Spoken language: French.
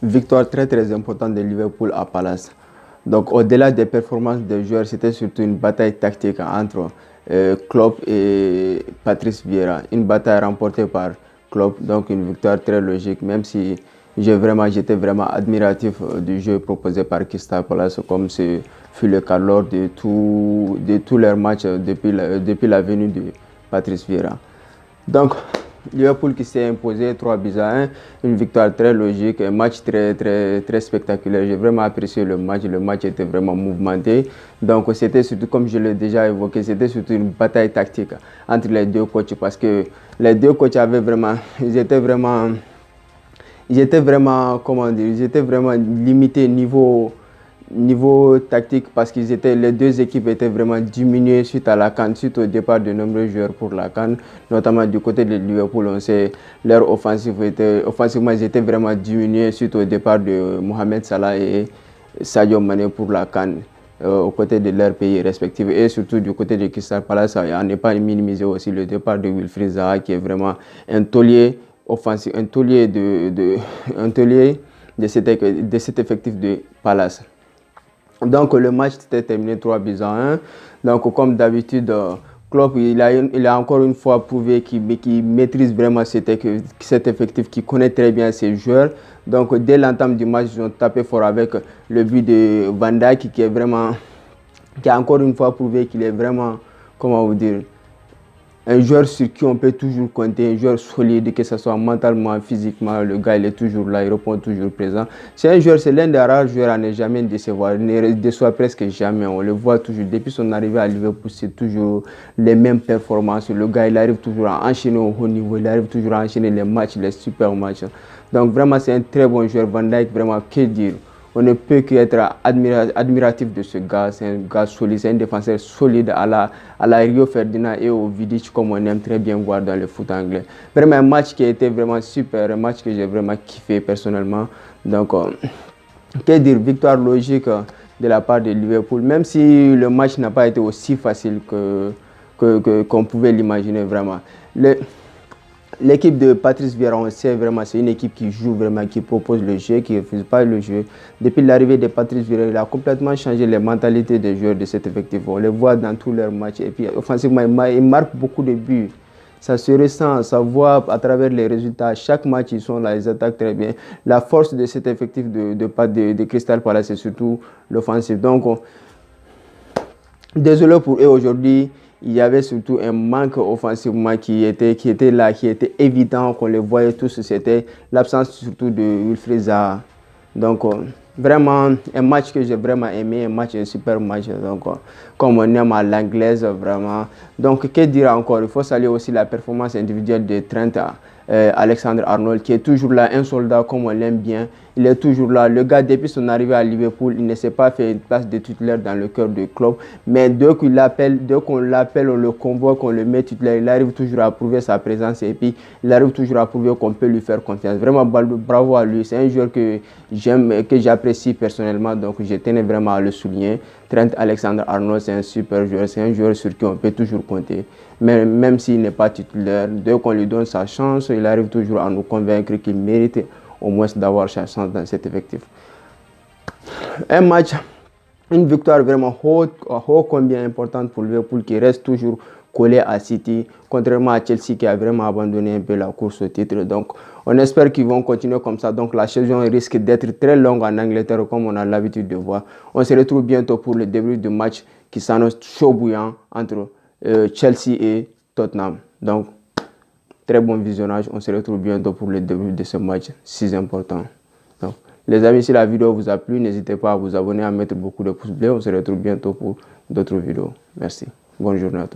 victoire très importante de Liverpool à Palace. Donc au-delà des performances des joueurs, c'était surtout une bataille tactique entre Klopp et Patrice Vieira. Une bataille remportée par Klopp, donc une victoire très logique, même si j'étais vraiment admiratif du jeu proposé par Crystal Palace, comme ce fut le cas lors de tous leurs matchs depuis la venue de Patrice Vieira. Donc, Liverpool qui s'est imposé 3-1, une victoire très logique, un match très spectaculaire. J'ai vraiment apprécié le match était vraiment mouvementé. Donc c'était surtout, comme je l'ai déjà évoqué, c'était surtout une bataille tactique entre les deux coachs parce que les deux coachs ils étaient vraiment limités niveau tactique parce les deux équipes étaient vraiment diminuées suite à la CAN, suite au départ de nombreux joueurs pour la CAN, notamment du côté de Liverpool. On sait leur offensivement ils étaient vraiment diminués suite au départ de Mohamed Salah et Sadio Mané pour la CAN. Aux côtés de leurs pays respectifs et surtout du côté de Crystal Palace, on n'est pas minimiser aussi le départ de Wilfried Zaha qui est vraiment un taulier offensif, un taulier de cet effectif de Palace. Donc le match s'était terminé 3-1. Donc comme d'habitude, Klopp il a encore une fois prouvé qu'il maîtrise vraiment cet effectif, qu'il connaît très bien ses joueurs. Donc dès l'entame du match, ils ont tapé fort avec le but de Van Dijk qui a encore une fois prouvé qu'il est vraiment, comment vous dire, un joueur sur qui on peut toujours compter, un joueur solide, que ce soit mentalement, physiquement, le gars il est toujours là, il répond toujours présent. C'est l'un des rares joueurs à ne jamais décevoir, ne déçoit presque jamais. On le voit toujours, depuis son arrivée à Liverpool, c'est toujours les mêmes performances. Le gars il arrive toujours à enchaîner au haut niveau, il arrive toujours à enchaîner les matchs, les super matchs. Donc vraiment c'est un très bon joueur, Van Dijk, vraiment, que dire. On ne peut qu'être admiratif de ce gars. C'est un gars solide, c'est un défenseur solide à la Rio Ferdinand et au Vidic, comme on aime très bien voir dans le foot anglais. Vraiment un match qui a été vraiment super, un match que j'ai vraiment kiffé personnellement. Donc, que dire, victoire logique de la part de Liverpool, même si le match n'a pas été aussi facile qu'on pouvait l'imaginer vraiment. L'équipe de Patrice Vieira, on sait vraiment, c'est une équipe qui joue vraiment, qui propose le jeu, qui ne refuse pas le jeu. Depuis l'arrivée de Patrice Vieira, il a complètement changé les mentalités des joueurs de cet effectif. On les voit dans tous leurs matchs. Et puis, offensivement, il marque beaucoup de buts. Ça se ressent, ça voit à travers les résultats. Chaque match, ils sont là, ils attaquent très bien. La force de cet effectif de Crystal Palace, c'est surtout l'offensive. Donc, désolé pour eux aujourd'hui. Il y avait surtout un manque offensivement qui était là, qui était évident, qu'on le voyait tous. C'était l'absence surtout de Wilfried Zaha. Donc, vraiment, un match que j'ai vraiment aimé, un super match. Donc, comme on aime à l'anglaise, vraiment. Donc, que dire encore? Il faut saluer aussi la performance individuelle de Trent Alexander-Arnold, qui est toujours là, un soldat comme on l'aime bien. Il est toujours là. Le gars, depuis son arrivée à Liverpool, il ne s'est pas fait une place de titulaire dans le cœur du club. Mais dès qu'on l'appelle, on le convoque, on le met titulaire, il arrive toujours à prouver sa présence et puis il arrive toujours à prouver qu'on peut lui faire confiance. Vraiment, bravo à lui. C'est un joueur que j'aime, que j'apprécie personnellement. Donc, je tenais vraiment à le souligner. Trent Alexander-Arnold, c'est un super joueur. C'est un joueur sur qui on peut toujours compter. Mais même s'il n'est pas titulaire, dès qu'on lui donne sa chance, il arrive toujours à nous convaincre qu'il mérite au moins d'avoir sa chance dans cet effectif. Un match, une victoire vraiment haut combien importante pour Liverpool qui reste toujours collé à City, contrairement à Chelsea qui a vraiment abandonné un peu la course au titre. Donc, on espère qu'ils vont continuer comme ça. Donc, la saison risque d'être très longue en Angleterre, comme on a l'habitude de voir. On se retrouve bientôt pour le début du match qui s'annonce chaud bouillant entre Chelsea et Tottenham. Donc, très bon visionnage. On se retrouve bientôt pour le début de ce match si important. Donc, les amis, si la vidéo vous a plu, n'hésitez pas à vous abonner, à mettre beaucoup de pouces bleus. On se retrouve bientôt pour d'autres vidéos. Merci. Bonne journée à tous.